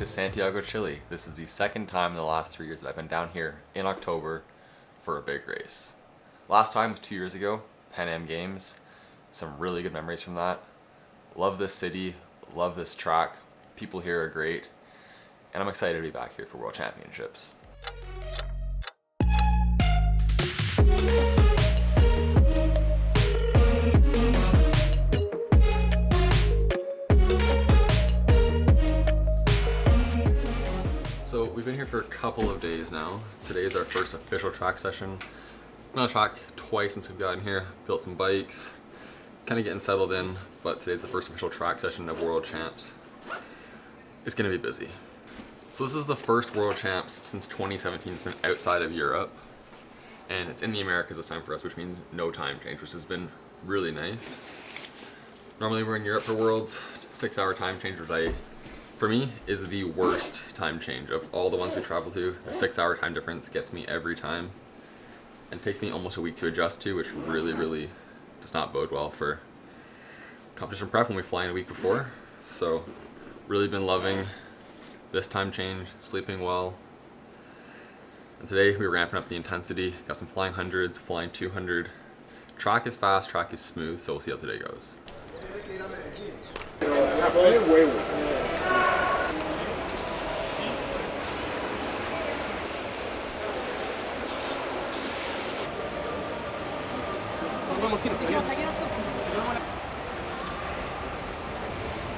Santiago, Chile. This is the second time in the last 3 years that I've been down here in October for a big race. Last time was 2 years ago, Pan Am Games. Some really good memories from that. Love this city, love this track. People here are great, and I'm excited to be back here for World Championships. So we've been here for a couple of days now. Today is our first official track session. Been on the track twice since we've gotten here, built some bikes, kind of getting settled in, but today's the first official track session of World Champs. It's gonna be busy. So this is the first World Champs since 2017 it's been outside of Europe, and it's in the Americas this time for us, which means no time change, which has been really nice. Normally we're in Europe for Worlds, 6-hour time change, which for me, is the worst time change. Of all the ones we travel to, the 6-hour time difference gets me every time and takes me almost a week to adjust to, which really does not bode well for competition prep when we fly in a week before. So really been loving this time change, sleeping well. And today we're ramping up the intensity, got some flying hundreds, flying 200. Track is fast, track is smooth, so we'll see how today goes.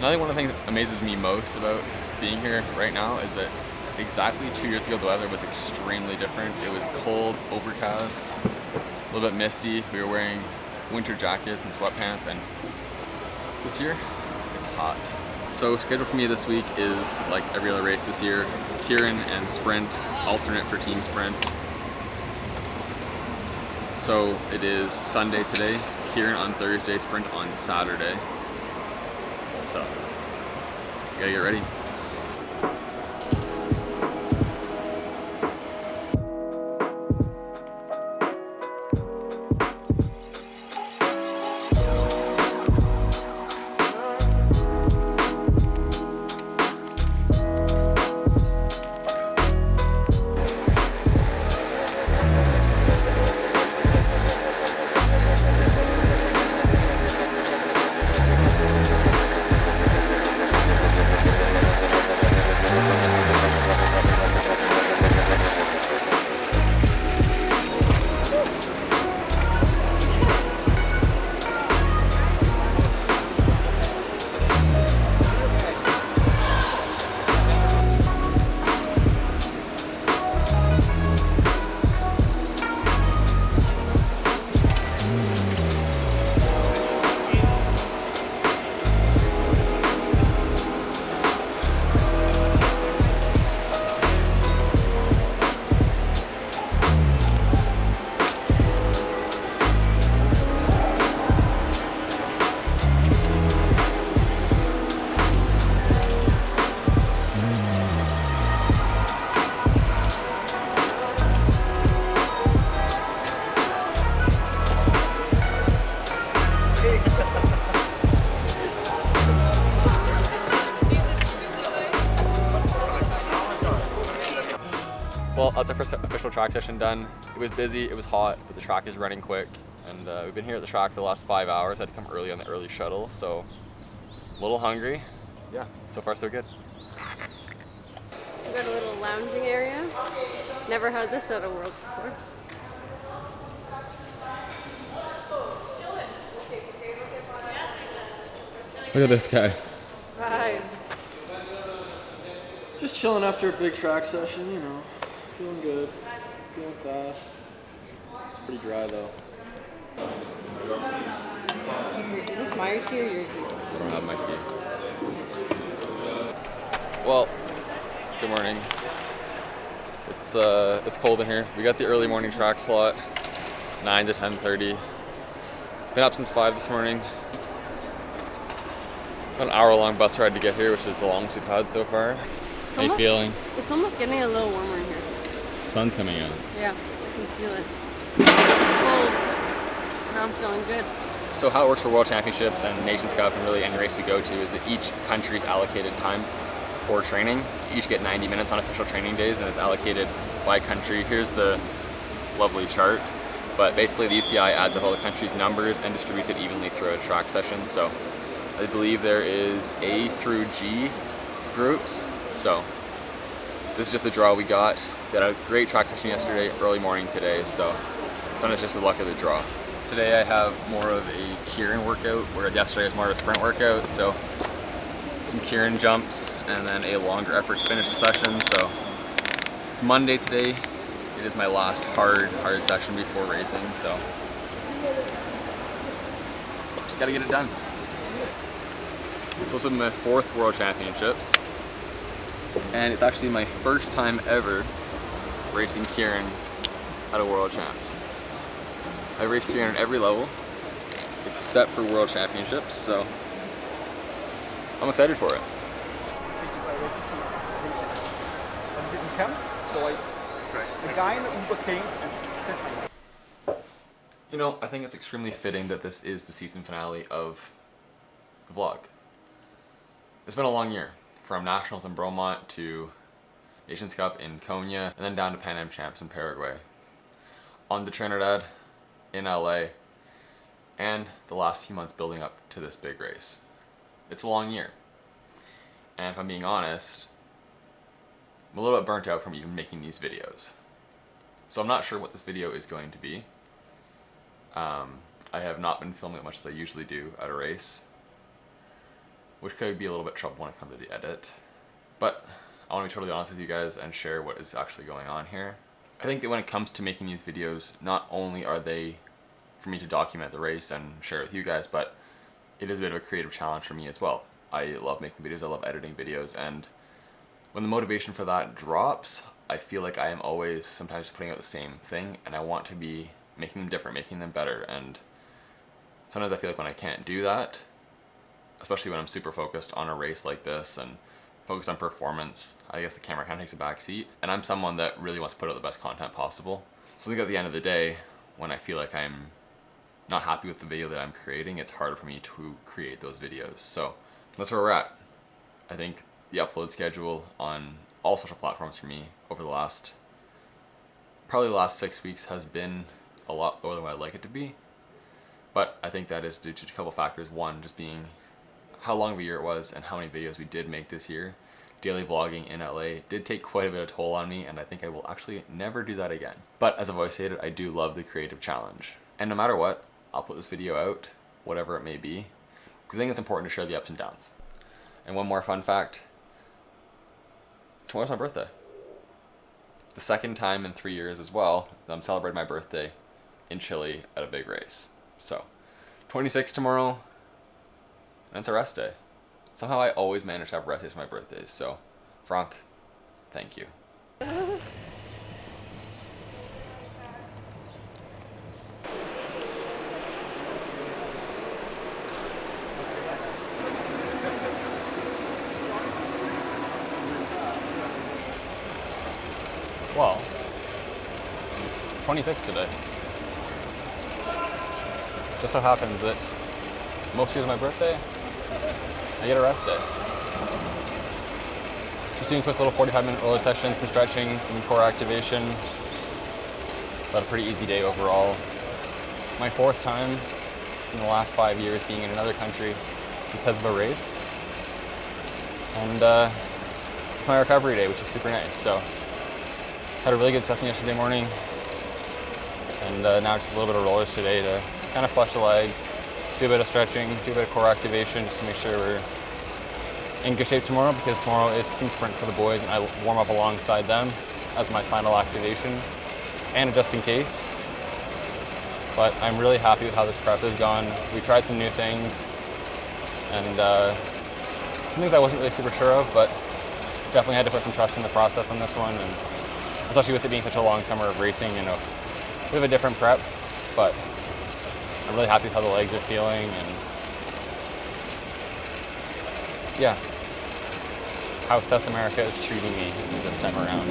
I think one of the things that amazes me most about being here right now is that exactly 2 years ago the weather was extremely different. It was cold, overcast, a little bit misty. We were wearing winter jackets and sweatpants, and this year it's hot. So schedule for me this week is like every other race this year. Keirin and sprint, alternate for team sprint. So it is Sunday today, Keirin on Thursday, sprint on Saturday. So, gotta get ready. Well, that's our first official track session done. It was busy, it was hot, but the track is running quick. And we've been here at the track for the last 5 hours. I had to come early on the early shuttle, so a little hungry. Yeah, so far so good. We've got a little lounging area. Never had this at a Worlds before. Look at this guy. Vibes. Just chilling after a big track session, you know. Feeling good, feeling fast. It's pretty dry though. Is this my key or your key? I don't have my key. Well, good morning. It's cold in here. We got the early morning track slot, 9 to 10:30. Been up since 5 this morning. An hour-long bus ride to get here, which is the longest we've had so far. How you feeling? It's almost getting a little warmer in here. Sun's coming out. Yeah, I can feel it. It's cold. Now I'm feeling good. So how it works for World Championships and Nations Cup and really any race we go to is that each country's allocated time before training. You each get 90 minutes on official training days, and it's allocated by country. Here's the lovely chart. But basically the ECI adds up all the countries' numbers and distributes it evenly throughout a track session. So I believe there is A through G groups. So this is just the draw we got. We had a great track session yesterday, early morning today. So sometimes just the luck of the draw. Today I have more of a Keirin workout, where yesterday was more of a sprint workout. So some Keirin jumps and then a longer effort to finish the session. So it's Monday today. It is my last hard session before racing, so just gotta get it done. So this will be my 4th World Championships, and it's actually my first time ever racing Keirin at a World Champs. I raced Keirin at every level except for World Championships, so I'm excited for it. The guy in the Uber came and sent me. You know, I think it's extremely fitting that this is the season finale of the vlog. It's been a long year, from Nationals in Bromont to Nations Cup in Konya, and then down to Pan Am Champs in Paraguay. On to Trinidad, in LA, and the last few months building up to this big race. It's a long year. And if I'm being honest, I'm a little bit burnt out from even making these videos. So I'm not sure what this video is going to be. I have not been filming as much as I usually do at a race, which could be a little bit trouble when it comes to the edit. But I want to be totally honest with you guys and share what is actually going on here. I think that when it comes to making these videos, not only are they for me to document the race and share it with you guys, but it is a bit of a creative challenge for me as well. I love making videos, I love editing videos, and when the motivation for that drops, I feel like I am always sometimes putting out the same thing, and I want to be making them different, making them better. And sometimes I feel like when I can't do that, especially when I'm super focused on a race like this and focused on performance, I guess the camera kind of takes a back seat. And I'm someone that really wants to put out the best content possible. So I think at the end of the day, when I feel like I'm not happy with the video that I'm creating, it's harder for me to create those videos. So that's where we're at. I think the upload schedule on all social platforms for me over the last, probably the last 6 weeks has been a lot lower than what I'd like it to be. But I think that is due to a couple factors. One, just being how long of a year it was and how many videos we did make this year. Daily vlogging in LA did take quite a bit of toll on me, and I think I will actually never do that again. But as I've always stated, I do love the creative challenge. And no matter what, I'll put this video out, whatever it may be, because I think it's important to share the ups and downs. And one more fun fact, tomorrow's my birthday. The second time in 3 years as well that I'm celebrating my birthday in Chile at a big race. So, 26 tomorrow, and it's a rest day. Somehow I always manage to have rest days for my birthdays, so Frank, thank you. Well, 26 today. Just so happens that most years of my birthday, I get a rest day. Just doing a quick little 45-minute roller session, some stretching, some core activation. But a pretty easy day overall. My 4th time in the last 5 years being in another country because of a race. And it's my recovery day, which is super nice. So had a really good session yesterday morning. And now just a little bit of rollers today to kind of flush the legs, do a bit of stretching, do a bit of core activation just to make sure we're in good shape tomorrow, because tomorrow is team sprint for the boys and I warm up alongside them as my final activation and just in case. But I'm really happy with how this prep has gone. We tried some new things and some things I wasn't really super sure of, but definitely had to put some trust in the process on this one, and especially with it being such a long summer of racing, you know, we have a different prep, but I'm really happy with how the legs are feeling, and yeah, how South America is treating me this time around.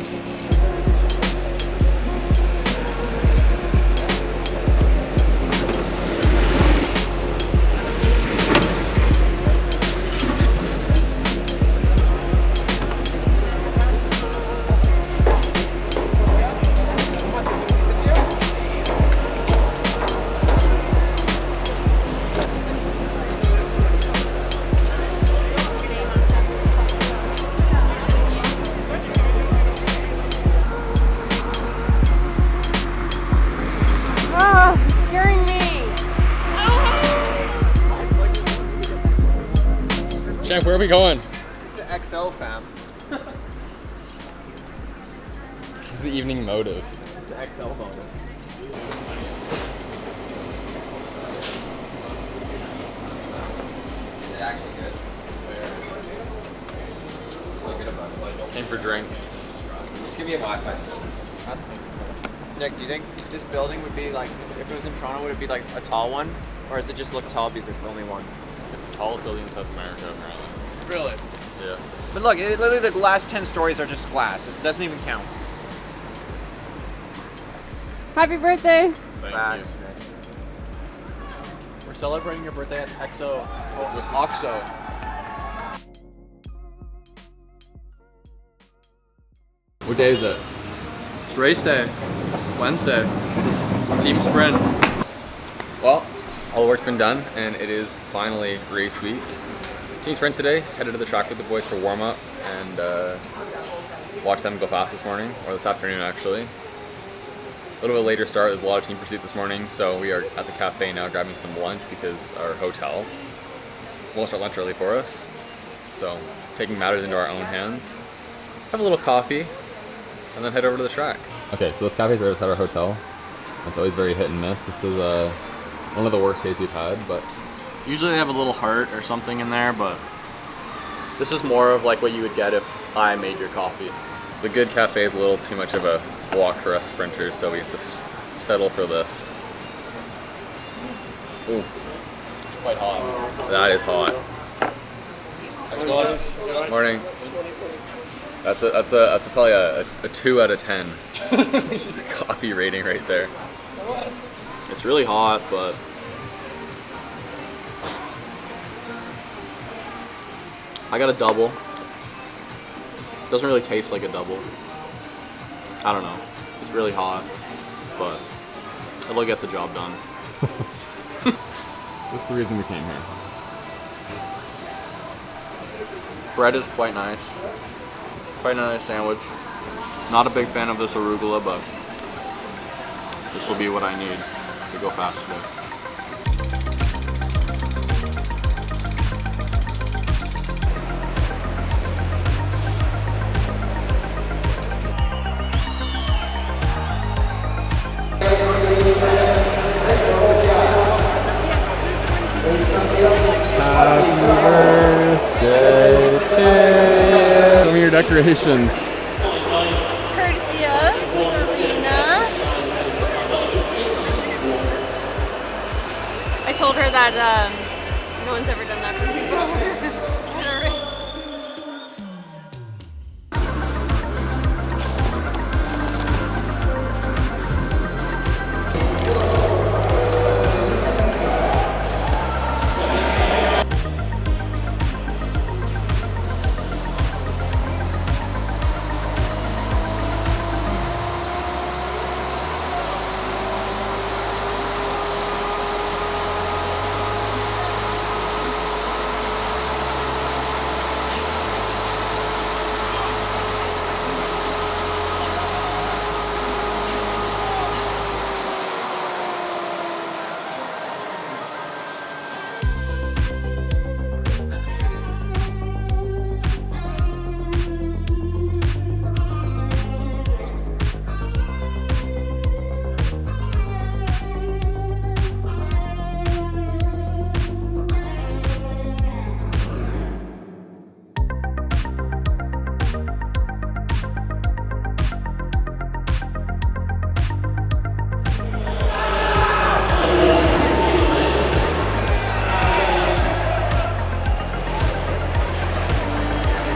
Champ, where are we going? It's an XO, fam. This is the evening motive. It's the XL motive. Is it actually good? Came for drinks. Just give me a Wi-Fi signal. That's the Nick, do you think this building would be like, if it was in Toronto, would it be like a tall one? Or does it just look tall because it's the only one? It's the tallest building in South America, apparently. Really? Yeah. But look, literally the last 10 stories are just glass. It doesn't even count. Happy birthday. Thank you. We're celebrating your birthday at XO. Oh, with OXO. What day is it? It's race day. Wednesday. Team sprint. Well, all the work's been done, and it is finally race week. Team sprint today. Headed to the track with the boys for warm up and watched them go fast this morning, or this afternoon actually. A little bit later start. There's a lot of team pursuit this morning, so we are at the cafe now grabbing some lunch because our hotel won't start lunch early for us. So taking matters into our own hands. Have a little coffee, and then head over to the track. Okay, so this cafe is right outside our hotel. It's always very hit and miss. This is one of the worst days we've had, but Usually they have a little heart or something in there, but this is more of like what you would get if I made your coffee. the good cafe is a little too much of a walk for us sprinters, so we have to settle for this. Ooh, It's quite hot. that is hot. Morning. That's probably a 2 out of 10 coffee rating right there. It's really hot, but I got a double. Doesn't really taste like a double. I don't know. It's really hot, but it'll get the job done. That's the reason we came here. Bread is quite nice. Quite a nice sandwich. Not a big fan of this arugula, but this will be what I need to go fast today. Show me your decorations. Courtesy of Serena. I told her that no one's ever done that for people at a race.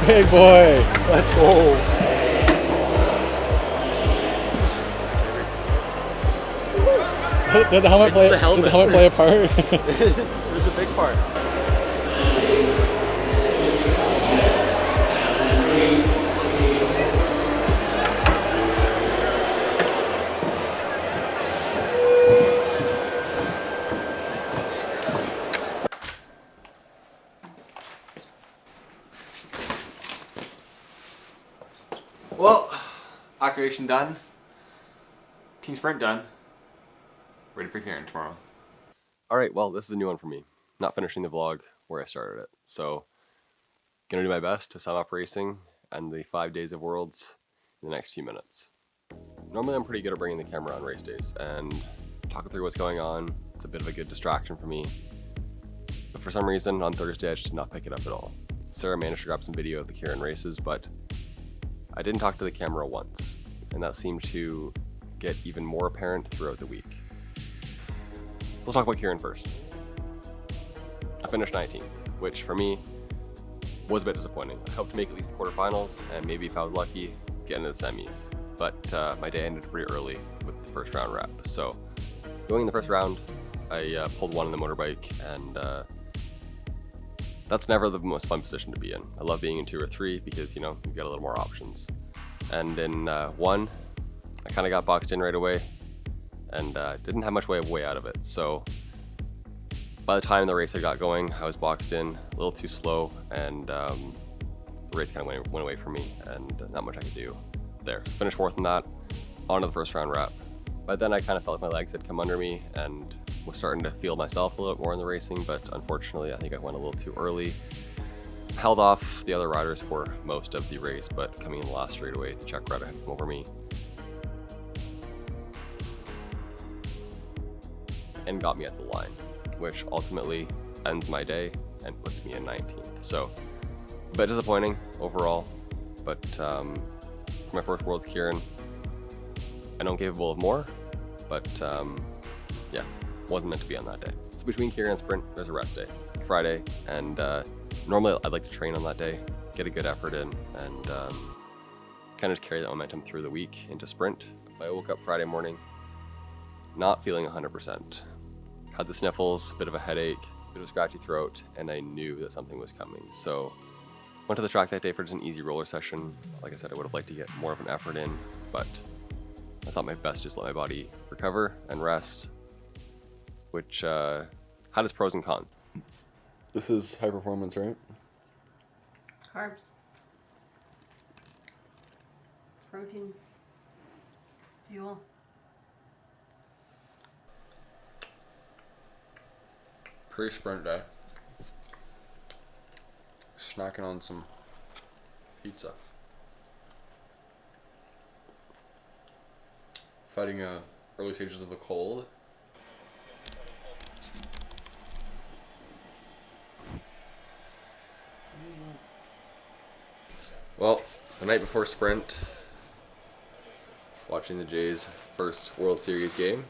Big boy. Let's go. Did the helmet It's the helmet. Did the helmet play a part? There's a big part. Well, activation done. Team sprint done. Ready for Keirin tomorrow. Alright, well, this is a new one for me. Not finishing the vlog where I started it. So, Gonna do my best to sum up racing and the 5 days of Worlds in the next few minutes. Normally I'm pretty good at bringing the camera on race days and talking through what's going on. It's a bit of a good distraction for me. But for some reason on Thursday I just did not pick it up at all. Sarah managed to grab some video of the Keirin races, but I didn't talk to the camera once, and that seemed to get even more apparent throughout the week. Let's talk about Keirin first. I finished 19th, which for me was a bit disappointing. I hoped to make at least the quarterfinals, and maybe if I was lucky, get into the semis. But my day ended pretty early with the first round wrap. So going in the first round, I pulled one on the motorbike, and that's never the most fun position to be in. I love being in 2 or 3 because, you know, you get a little more options. And in 1, I kind of got boxed in right away and didn't have much way out of it. So by the time the race had got going, I was boxed in a little too slow, and the race kind of went away from me, and not much I could do there. So finished 4th in that, on to the first round wrap. By then I kind of felt like my legs had come under me and was starting to feel myself a little bit more in the racing, but unfortunately I think I went a little too early. Held off the other riders for most of the race, but coming in the last straightaway, the Czech rider had come over me and got me at the line, which ultimately ends my day and puts me in 19th. So a bit disappointing overall, but for my first Worlds Keirin, I know I'm capable of more, but yeah, wasn't meant to be on that day. So between Keirin and sprint, there's a rest day, Friday, and normally I'd like to train on that day, get a good effort in, and kind of just carry that momentum through the week into sprint. I woke up Friday morning not feeling 100%. Had the sniffles, a bit of a headache, a bit of a scratchy throat, and I knew that something was coming. So went to the track that day for just an easy roller session. Like I said, I would have liked to get more of an effort in, but I thought my best just let my body recover and rest, which had its pros and cons. This is high performance, right? Carbs. Protein. Fuel. Pre-sprint day. Snacking on some pizza. Fighting early stages of a cold. Well, the night before sprint, watching the Jays' first World Series game.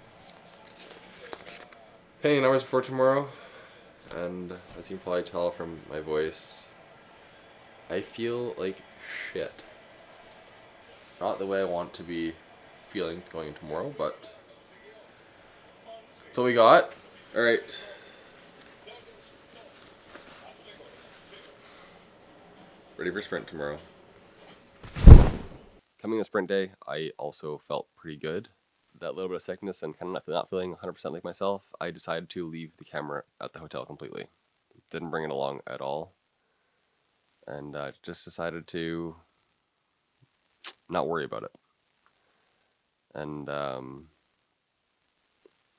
Paying hours before tomorrow, and as you can probably tell from my voice, I feel like shit. Not the way I want to be feeling going into tomorrow, but that's what we got. Alright. Ready for sprint tomorrow. Coming to sprint day, I also felt pretty good. That little bit of sickness and kind of not feeling 100% like myself, I decided to leave the camera at the hotel completely. Didn't bring it along at all. And just decided to not worry about it. And I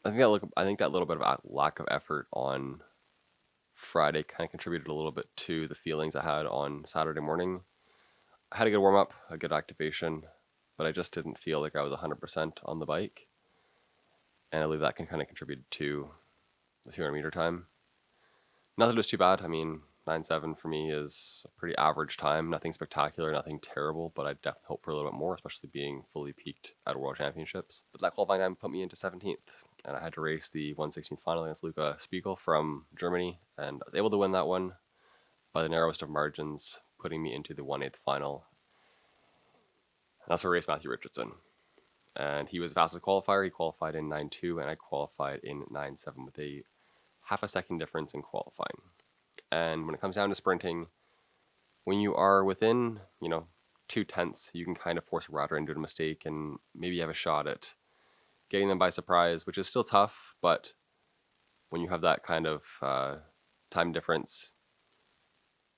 think that little bit of lack of effort on Friday kind of contributed a little bit to the feelings I had on Saturday morning. I had a good warm-up, a good activation, but I just didn't feel like I was 100% on the bike. And I believe that can kind of contribute to the 200 meter time. Not that it was too bad. I mean, 9.7 for me is a pretty average time. Nothing spectacular, nothing terrible, but I definitely hope for a little bit more, especially being fully peaked at World Championships. But that qualifying time put me into 17th, and I had to race the 1/16th final against Luca Spiegel from Germany, and I was able to win that one by the narrowest of margins, putting me into the 1/8 final. And that's where I raced Matthew Richardson. And he was the fastest qualifier. He qualified in 9.2, and I qualified in 9.7 with a half a second difference in qualifying. And when it comes down to sprinting, when you are within, 2/10, you can kind of force a rider into a mistake and maybe you have a shot at getting them by surprise, which is still tough, but when you have that kind of time difference,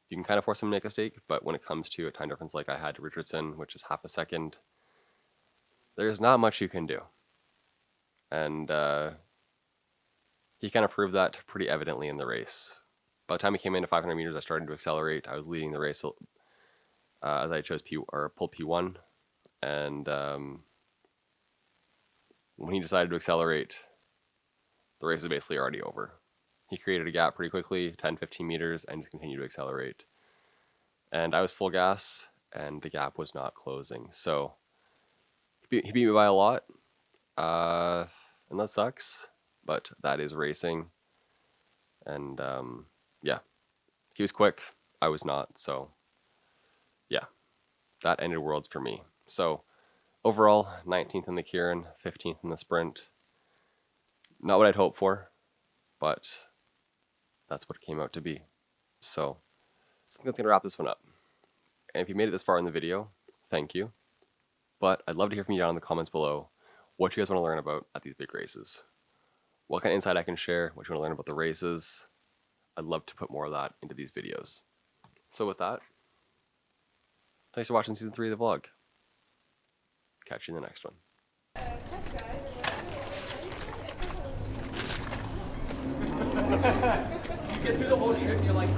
you can kind of force them to make a mistake. But when it comes to a time difference like I had to Richardson, which is half a second, there's not much you can do. And he kind of proved that pretty evidently in the race. By the time we came into 500 meters, I started to accelerate. I was leading the race as I chose pulled P1, and when he decided to accelerate, the race is basically already over. He created a gap pretty quickly, 10-15 meters, and just continued to accelerate. And I was full gas, and the gap was not closing. So he beat me by a lot, and that sucks, but that is racing. And yeah, he was quick, I was not, so yeah, that ended Worlds for me. So overall, 19th in the Keirin, 15th in the sprint. Not what I'd hoped for, but that's what it came out to be. So I think that's going to wrap this one up. And if you made it this far in the video, thank you. But I'd love to hear from you down in the comments below what you guys want to learn about at these big races. What kind of insight I can share, what you want to learn about the races. I'd love to put more of that into these videos. So with that, thanks for watching season 3 of the vlog. Catch you in the next one. You get through the whole trip, you're like,